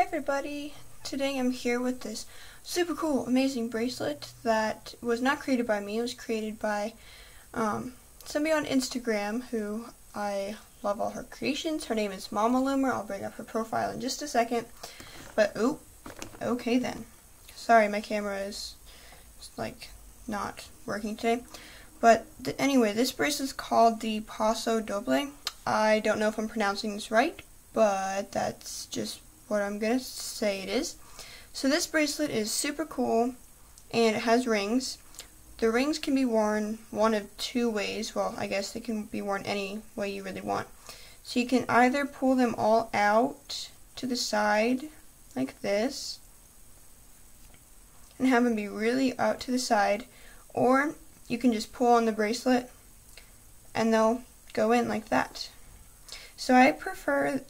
everybody! Today I'm here with this super cool, amazing bracelet that was not created by me. It was created by somebody on Instagram who I love all her creations. Her name is Mama Loomer. I'll bring up her profile in just a second. But, okay then. Sorry, my camera is like not working today. But anyway, this bracelet is called the Paso Doble. I don't know if I'm pronouncing this right, but that's just what I'm gonna say it is. So this bracelet is super cool and it has rings. The rings can be worn one of two ways. Well, I guess they can be worn any way you really want. So you can either pull them all out to the side like this and have them be really out to the side, or you can just pull on the bracelet and they'll go in like that. So I prefer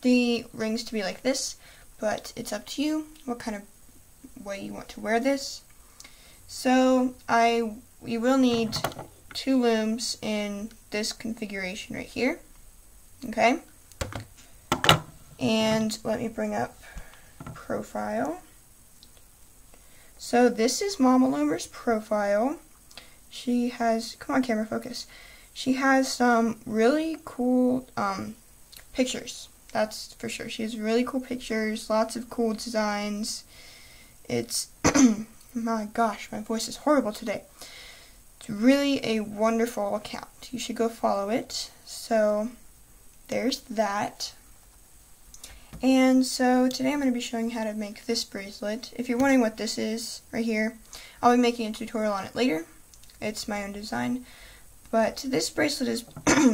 the rings to be like this, but it's up to you what kind of way you want to wear this. So you will need 2 looms in this configuration right here. Okay? And let me bring up profile. So this is Mama Loomer's profile. She has, come on camera, focus. She has some really cool pictures, that's for sure. She has really cool pictures, lots of cool designs. It's, my gosh, my voice is horrible today. It's really a wonderful account. You should go follow it. So, there's that. And so, today I'm going to be showing you how to make this bracelet. If you're wondering what this is, right here, I'll be making a tutorial on it later. It's my own design. But this bracelet is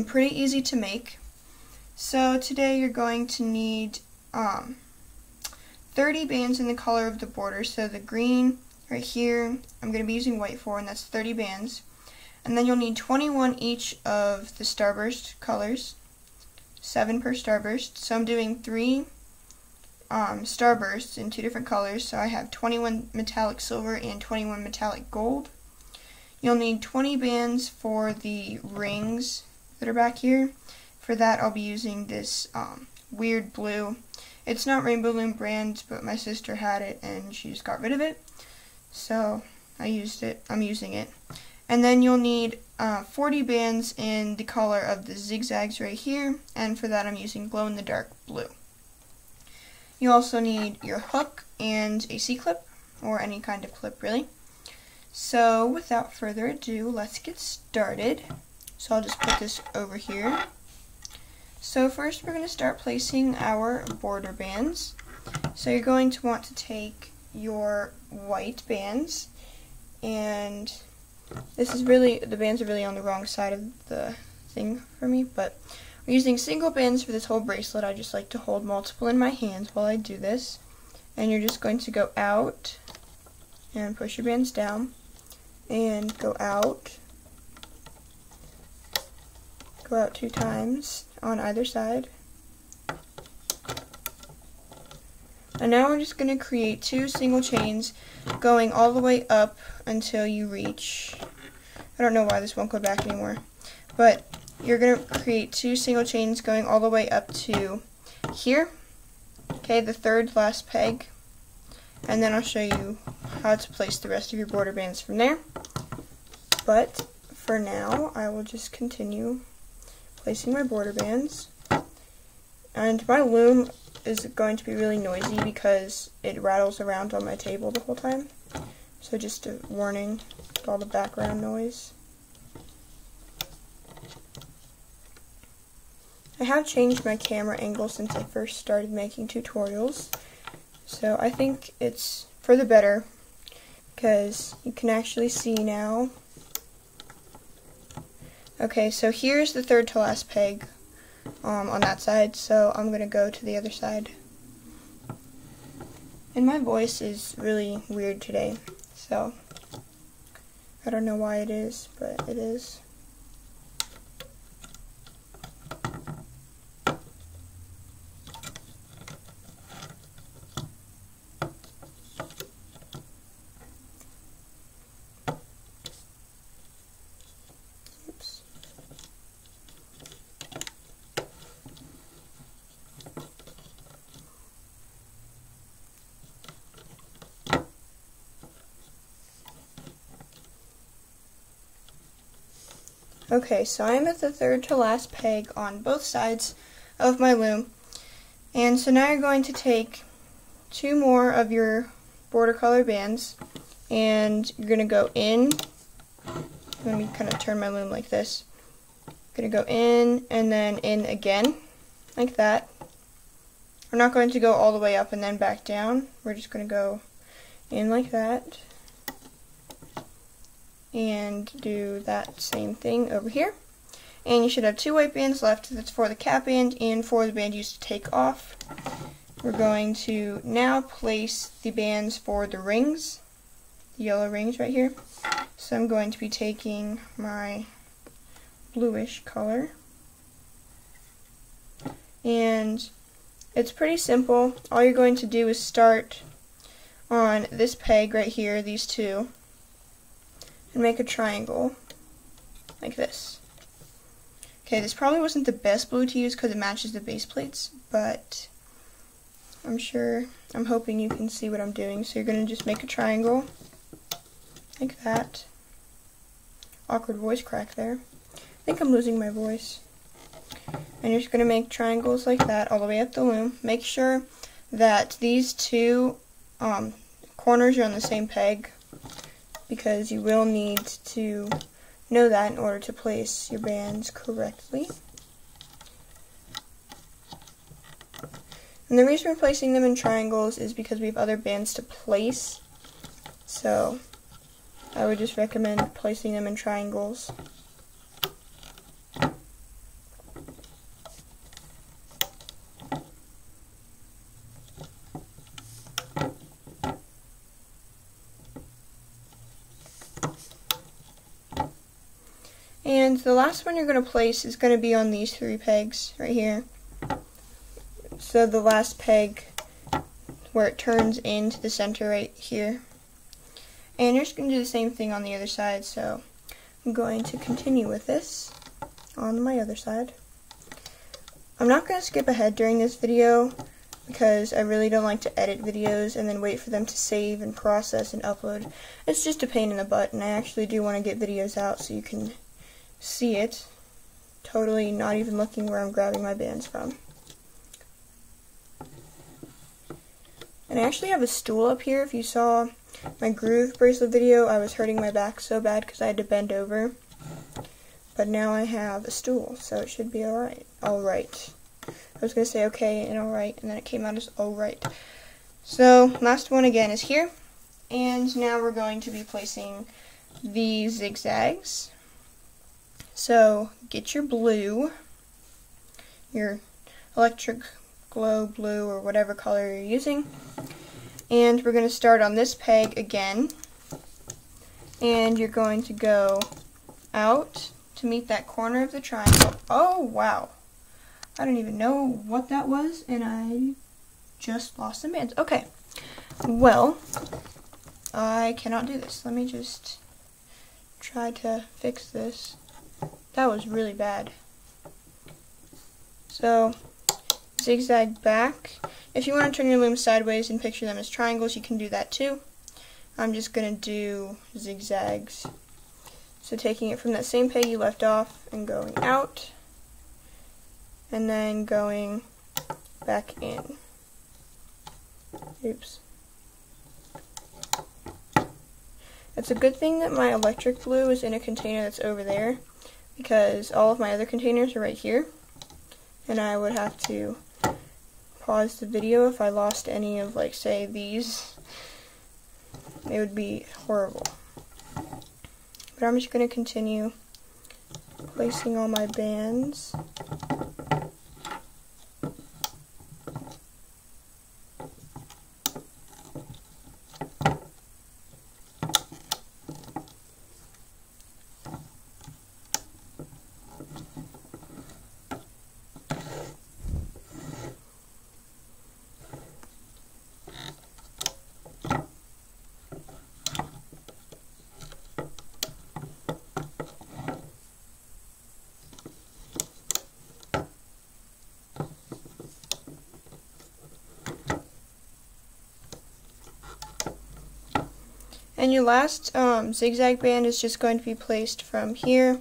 pretty easy to make. So today you're going to need 30 bands in the color of the border. So the green right here, I'm going to be using white for, and that's 30 bands. And then you'll need 21 each of the starburst colors, 7 per starburst. So I'm doing 3 starbursts in 2 different colors. So I have 21 metallic silver and 21 metallic gold. You'll need 20 bands for the rings that are back here. For that, I'll be using this weird blue. It's not Rainbow Loom brand, but my sister had it and she just got rid of it. So I used it. I'm using it. And then you'll need 40 bands in the color of the zigzags right here. And for that, I'm using glow-in-the-dark blue. You also need your hook and a C-clip, or any kind of clip really. So without further ado, let's get started. So I'll just put this over here. So first we're going to start placing our border bands. So you're going to want to take your white bands, and this is really, the bands are really on the wrong side of the thing for me, but we're using single bands for this whole bracelet. I just like to hold multiple in my hands while I do this. And you're just going to go out and push your bands down. And go out 2 times on either side. And now we're just going to create 2 single chains going all the way up until you reach, I don't know why this won't go back anymore, but you're going to create 2 single chains going all the way up to here, okay, the 3rd last peg, and then I'll show you how to place the rest of your border bands from there. But for now, I will just continue placing my border bands. And my loom is going to be really noisy because it rattles around on my table the whole time. So just a warning with all the background noise. I have changed my camera angle since I first started making tutorials. So I think it's for the better because you can actually see now. Okay, so here's the 3rd to last peg on that side, so I'm going to go to the other side. And my voice is really weird today, so I don't know why it is, but it is. Okay, so I'm at the third to last peg on both sides of my loom. And so now you're going to take 2 more of your border color bands and you're going to go in. Let me kind of turn my loom like this. Going to go in and then in again, like that. We're not going to go all the way up and then back down. We're just going to go in like that. And do that same thing over here. And you should have 2 white bands left. That's for the cap band and for the band you used to take off. We're going to now place the bands for the rings, the yellow rings right here. So I'm going to be taking my bluish color. And it's pretty simple. All you're going to do is start on this peg right here, these 2, and make a triangle like this. Okay, this probably wasn't the best blue to use because it matches the base plates, but I'm hoping you can see what I'm doing. So you're going to just make a triangle like that. Awkward voice crack there. I think I'm losing my voice. And you're just going to make triangles like that all the way up the loom. Make sure that these 2 corners are on the same peg, because you will need to know that in order to place your bands correctly. And the reason we're placing them in triangles is because we have other bands to place. So I would just recommend placing them in triangles. And the last one you're going to place is going to be on these 3 pegs right here. So the last peg where it turns into the center right here. And you're just going to do the same thing on the other side. So I'm going to continue with this on my other side. I'm not going to skip ahead during this video because I really don't like to edit videos and then wait for them to save and process and upload. It's just a pain in the butt, and I actually do want to get videos out so you can see it, totally not even looking where I'm grabbing my bands from. And I actually have a stool up here. If you saw my groove bracelet video, I was hurting my back so bad because I had to bend over. But now I have a stool, so it should be alright. Alright. I was going to say okay and alright, and then it came out as alright. So, last one again is here. And now we're going to be placing the zigzags. So, get your blue, your electric glow blue or whatever color you're using, and we're going to start on this peg again, and you're going to go out to meet that corner of the triangle. Oh, wow. I don't even know what that was, and I just lost some bands. Okay, well, I cannot do this. Let me just try to fix this. That was really bad. So, zigzag back. If you want to turn your loom sideways and picture them as triangles, you can do that too. I'm just going to do zigzags. So taking it from that same peg you left off and going out, and then going back in. Oops. It's a good thing that my electric blue is in a container that's over there, because all of my other containers are right here, and I would have to pause the video if I lost any of, like, say, these. It would be horrible. But I'm just going to continue placing all my bands. And your last zigzag band is just going to be placed from here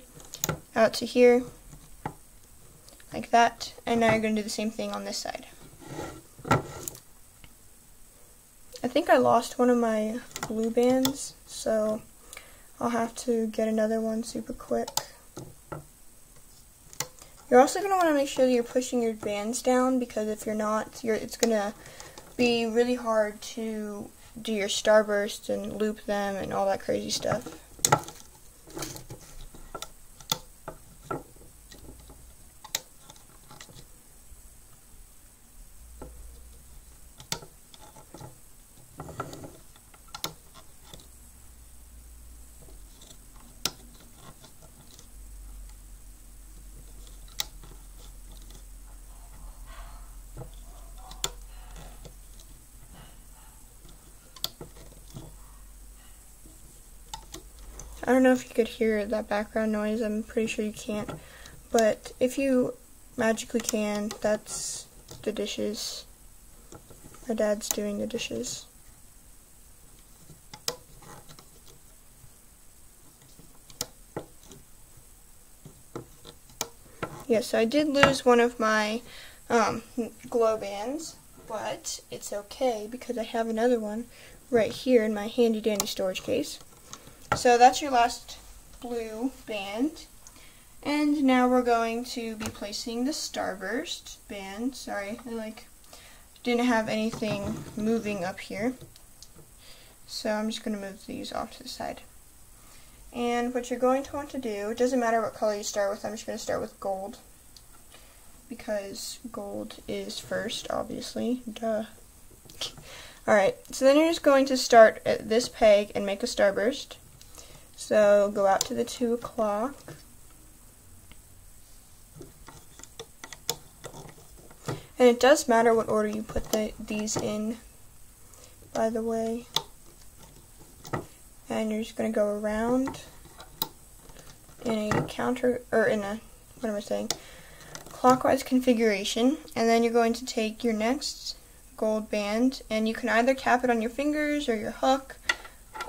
out to here, like that, and now you're going to do the same thing on this side. I think I lost one of my glue bands, so I'll have to get another one super quick. You're also going to want to make sure that you're pushing your bands down, because if you're not, it's going to be really hard to do your starbursts and loop them and all that crazy stuff. I don't know if you could hear that background noise, I'm pretty sure you can't, but if you magically can, that's the dishes. My dad's doing the dishes. Yeah, so I did lose one of my glow bands, but it's okay because I have another one right here in my handy dandy storage case. So that's your last blue band, and now we're going to be placing the starburst band. Sorry, I didn't have anything moving up here, so I'm just going to move these off to the side. And what you're going to want to do, it doesn't matter what color you start with, I'm just going to start with gold, because gold is first, obviously, duh. Alright, so then you're just going to start at this peg and make a starburst. So go out to the 2 o'clock. And it does matter what order you put these in, by the way. And you're just going to go around in a clockwise configuration. And then you're going to take your next gold band, and you can either cap it on your fingers or your hook,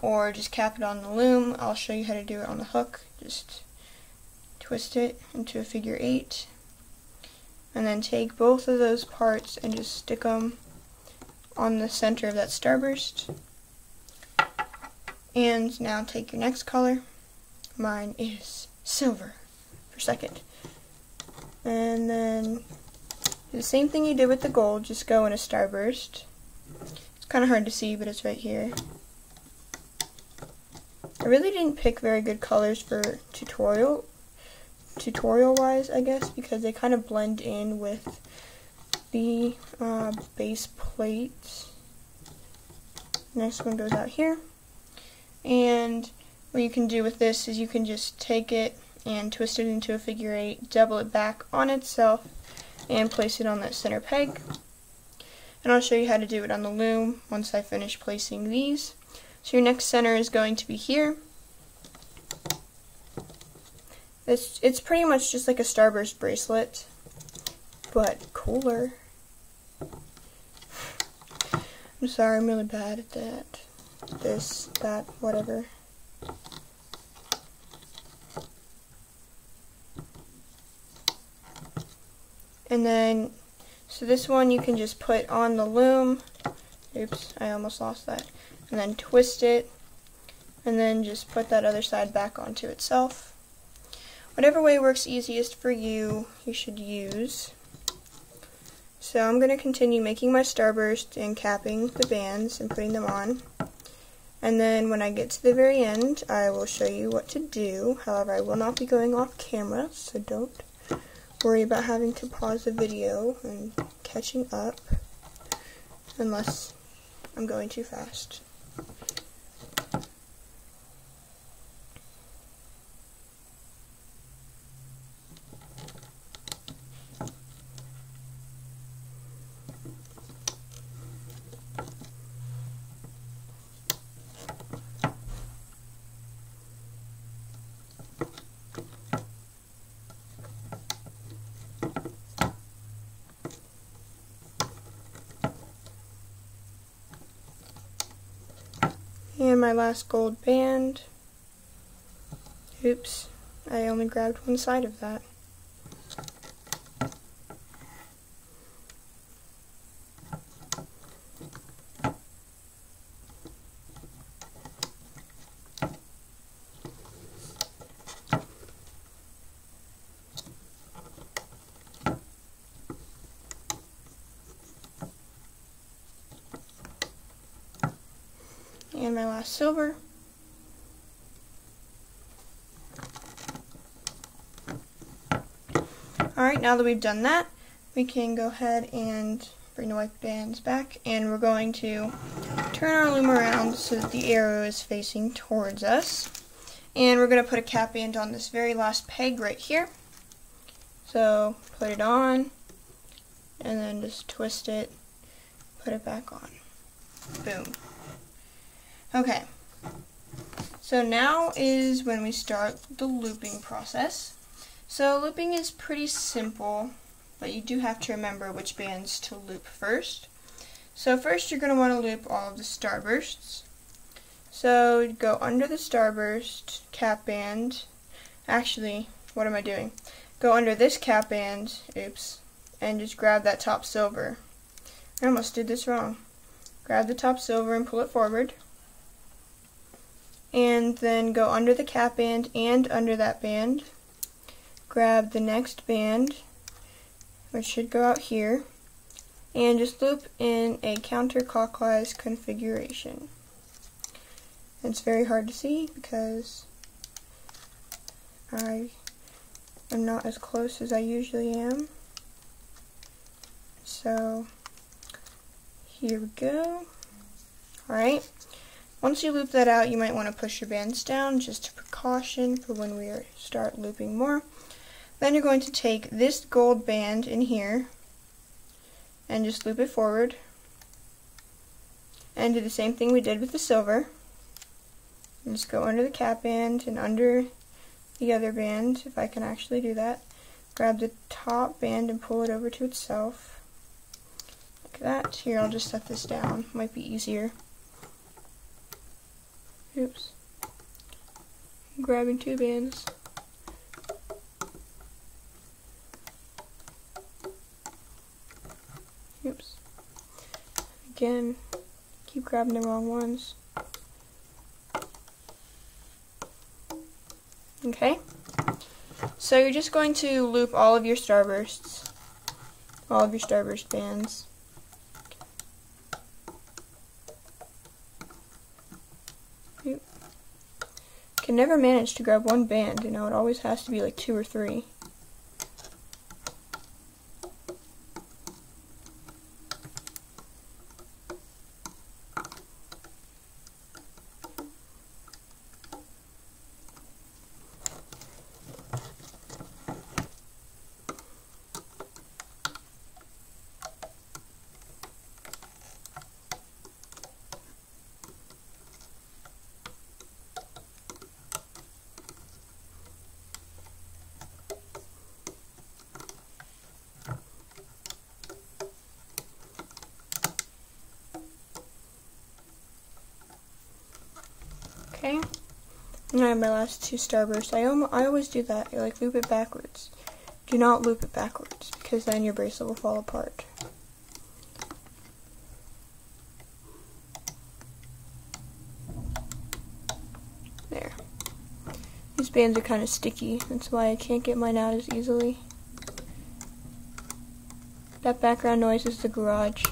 or just cap it on the loom. I'll show you how to do it on the hook. Just twist it into a figure 8, and then take both of those parts and just stick them on the center of that starburst. And now take your next color. Mine is silver for second. And then do the same thing you did with the gold, just go in a starburst. It's kind of hard to see, but it's right here. I really didn't pick very good colors for tutorial wise, I guess, because they kind of blend in with the base plate. Next one goes out here. And what you can do with this is you can just take it and twist it into a figure 8, double it back on itself, and place it on that center peg. And I'll show you how to do it on the loom once I finish placing these. So your next center is going to be here. It's pretty much just like a starburst bracelet, but cooler. I'm sorry, I'm really bad at that. This, that, whatever. And then, so this one you can just put on the loom. Oops, I almost lost that. And then twist it, and then just put that other side back onto itself. Whatever way works easiest for you, you should use. So I'm going to continue making my starburst and capping the bands and putting them on. And then when I get to the very end, I will show you what to do. However, I will not be going off camera, so don't worry about having to pause the video and catching up, unless I'm going too fast. And my last gold band. Oops, I only grabbed one side of that. And my last silver. Alright, now that we've done that, we can go ahead and bring the white bands back, and we're going to turn our loom around so that the arrow is facing towards us. And we're going to put a cap band on this very last peg right here. So put it on, and then just twist it, put it back on. Boom. Okay, so now is when we start the looping process. So looping is pretty simple, but you do have to remember which bands to loop first. So first you're going to want to loop all of the starbursts. So go under the starburst cap band. Actually, what am I doing? Go under this cap band, oops, and just grab that top silver. I almost did this wrong. Grab the top silver and pull it forward. And then go under the cap band and under that band. Grab the next band, which should go out here, and just loop in a counterclockwise configuration. It's very hard to see because I am not as close as I usually am. So here we go. Alright. Once you loop that out, you might want to push your bands down just a precaution for when we start looping more. Then you're going to take this gold band in here and just loop it forward. And do the same thing we did with the silver. And just go under the cap band and under the other band, if I can actually do that. Grab the top band and pull it over to itself. Like that. Here, I'll just set this down. Might be easier. Oops. I'm grabbing two bands. Oops. Again, keep grabbing the wrong ones. Okay. So you're just going to loop all of your starbursts. All of your starburst bands. Can never manage to grab one band, you know, it always has to be like 2 or 3. Okay, and I have my last 2 starbursts. I always do that. I like loop it backwards. Do not loop it backwards because then your bracelet will fall apart. There. These bands are kind of sticky. That's why I can't get mine out as easily. That background noise is the garage.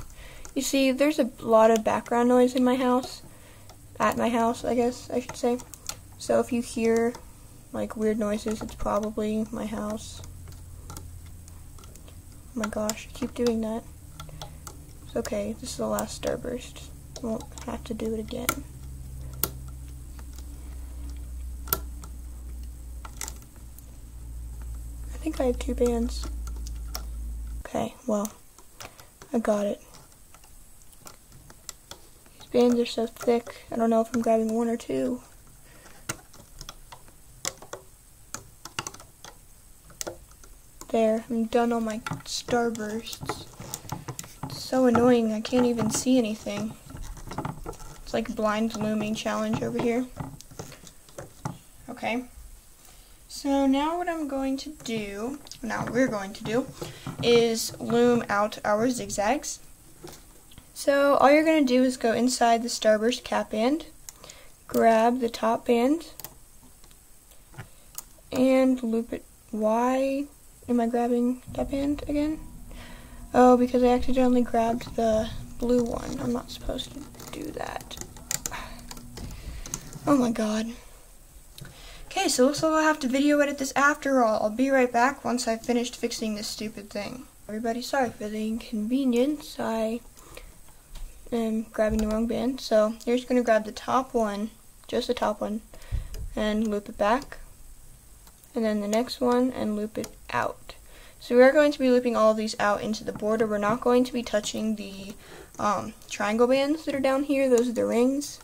You see, there's a lot of background noise in my house. At my house, I guess I should say. So if you hear like weird noises, it's probably my house. Oh my gosh, I keep doing that. It's okay, this is the last starburst. Won't have to do it again. I think I have 2 bands. Okay, well, I got it. Bands are so thick, I don't know if I'm grabbing 1 or 2. There, I'm done on my starbursts. It's so annoying, I can't even see anything. It's like blind looming challenge over here. Okay, So now we're going to do is loom out our zigzags. So all you're going to do is go inside the starburst cap band, grab the top band, and loop it. Why am I grabbing that band again? Oh, because I accidentally grabbed the blue one. I'm not supposed to do that. Oh my god. Okay, so looks like I'll have to video edit this after all. I'll be right back once I've finished fixing this stupid thing. Everybody, sorry for the inconvenience. I am grabbing the wrong band. So you're just going to grab the top one, just the top one, and loop it back. And then the next one and loop it out. So we're going to be looping all of these out into the border. We're not going to be touching the triangle bands that are down here. Those are the rings,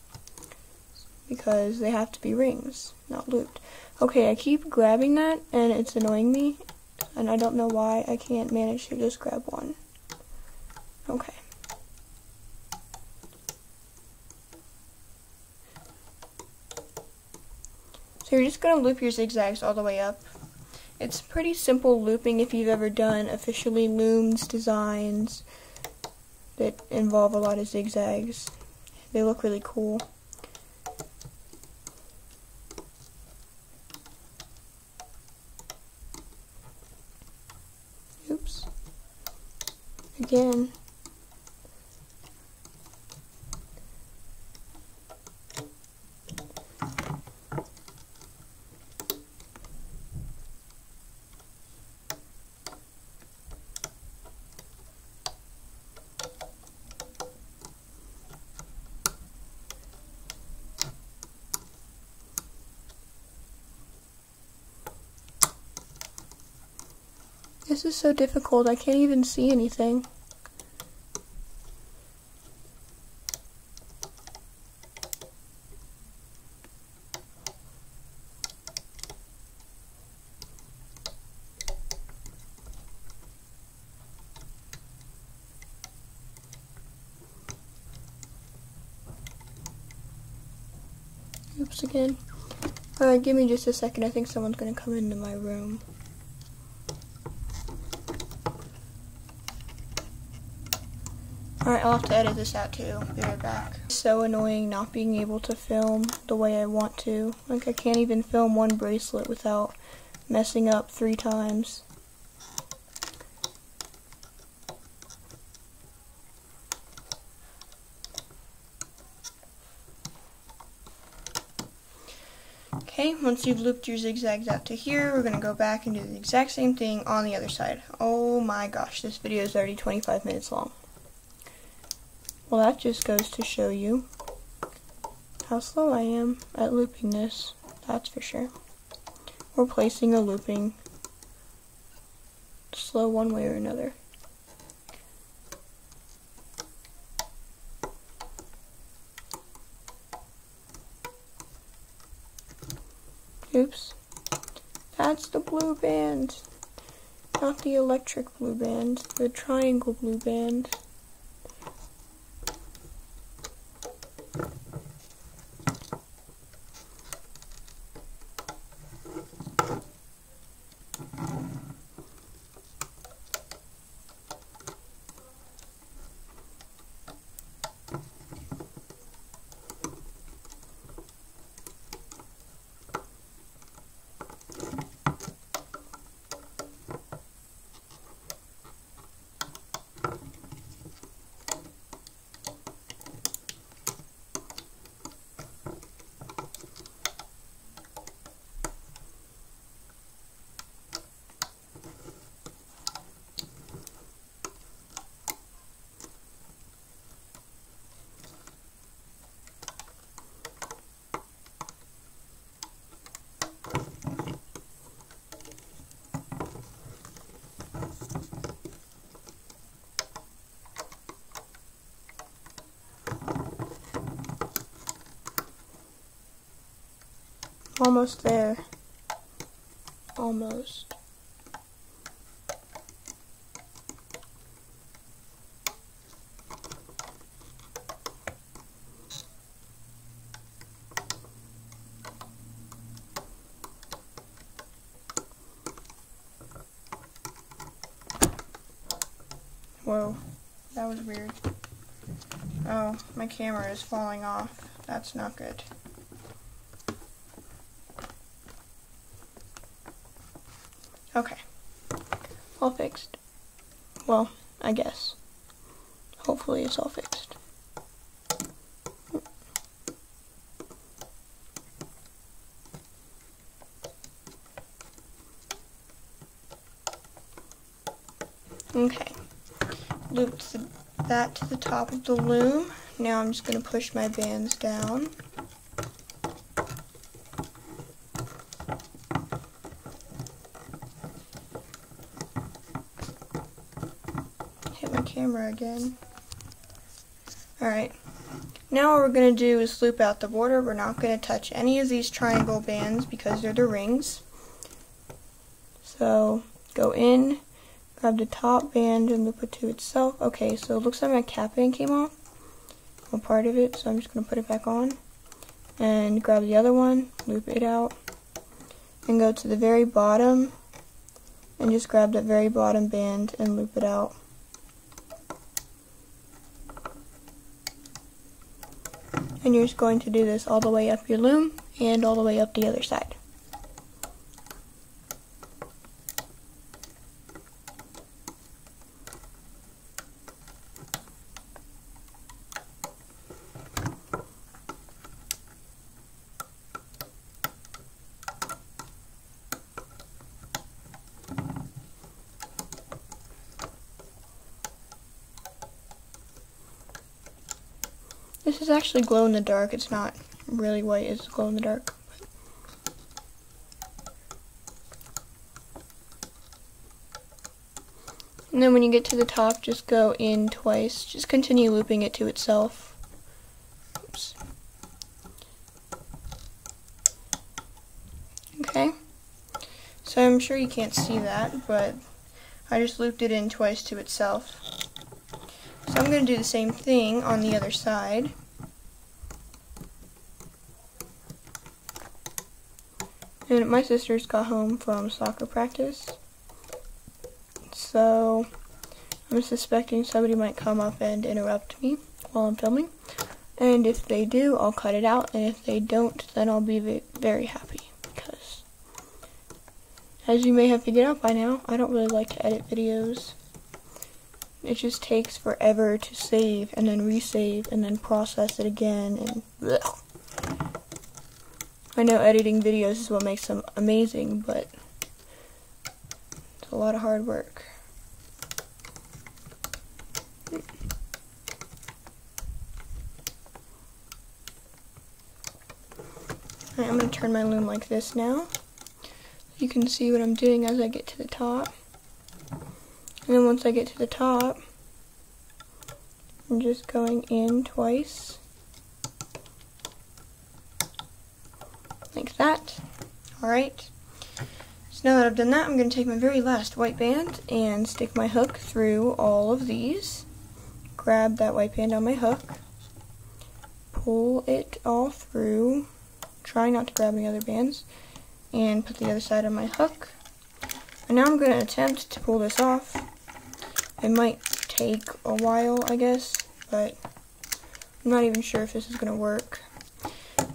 because they have to be rings, not looped. Okay, I keep grabbing that and it's annoying me, and I don't know why I can't manage to just grab one. Okay. So you're just going to loop your zigzags all the way up. It's pretty simple looping if you've ever done officially Looms designs that involve a lot of zigzags. They look really cool. Oops. Again. This is so difficult, I can't even see anything. Oops again. Alright, give me just a second, I think someone's gonna come into my room. Alright, I'll have to edit this out too. Be right back. It's so annoying not being able to film the way I want to. Like, I can't even film one bracelet without messing up 3 times. Okay, once you've looped your zigzags out to here, we're going to go back and do the exact same thing on the other side. Oh my gosh, this video is already 25 minutes long. Well, that just goes to show you how slow I am at looping this, that's for sure. Or placing a looping slow one way or another. Oops. That's the blue band, not the electric blue band, the triangle blue band. Almost there. Almost. Whoa, that was weird. Oh, my camera is falling off. That's not good. Okay, all fixed. Well, I guess. Hopefully it's all fixed. Okay, looped that to the top of the loom. Now I'm just going to push my bands down. Hit my camera again. Alright, now what we're going to do is loop out the border. We're not going to touch any of these triangle bands because they're the rings. So, go in, grab the top band and loop it to itself. Okay, so it looks like my cap band came off, a part of it, so I'm just going to put it back on. And grab the other one, loop it out, and go to the very bottom, and just grab that very bottom band and loop it out. And you're just going to do this all the way up your loom, and all the way up the other side. This is actually glow in the dark. It's not really white, it's glow in the dark. And then when you get to the top, just go in twice. Just continue looping it to itself. Oops. Okay. So I'm sure you can't see that, but I just looped it in twice to itself. So I'm going to do the same thing on the other side. And my sisters got home from soccer practice, so I'm suspecting somebody might come up and interrupt me while I'm filming. And if they do, I'll cut it out, and if they don't, then I'll be very happy, because as you may have figured out by now, I don't really like to edit videos. It just takes forever to save and then resave and then process it again, and blech. I know editing videos is what makes them amazing, but it's a lot of hard work. Alright, I'm going to turn my loom like this now. You can see what I'm doing as I get to the top. And then once I get to the top, I'm just going in twice. Like that. Alright. So now that I've done that, I'm going to take my very last white band and stick my hook through all of these. Grab that white band on my hook. Pull it all through. Try not to grab any other bands. And put the other side on my hook. And now I'm going to attempt to pull this off. It might take a while, I guess, but I'm not even sure if this is going to work.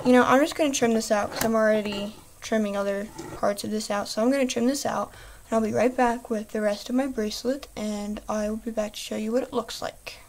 You know, I'm just going to trim this out because I'm already trimming other parts of this out. So I'm going to trim this out, and I'll be right back with the rest of my bracelet, and I will be back to show you what it looks like.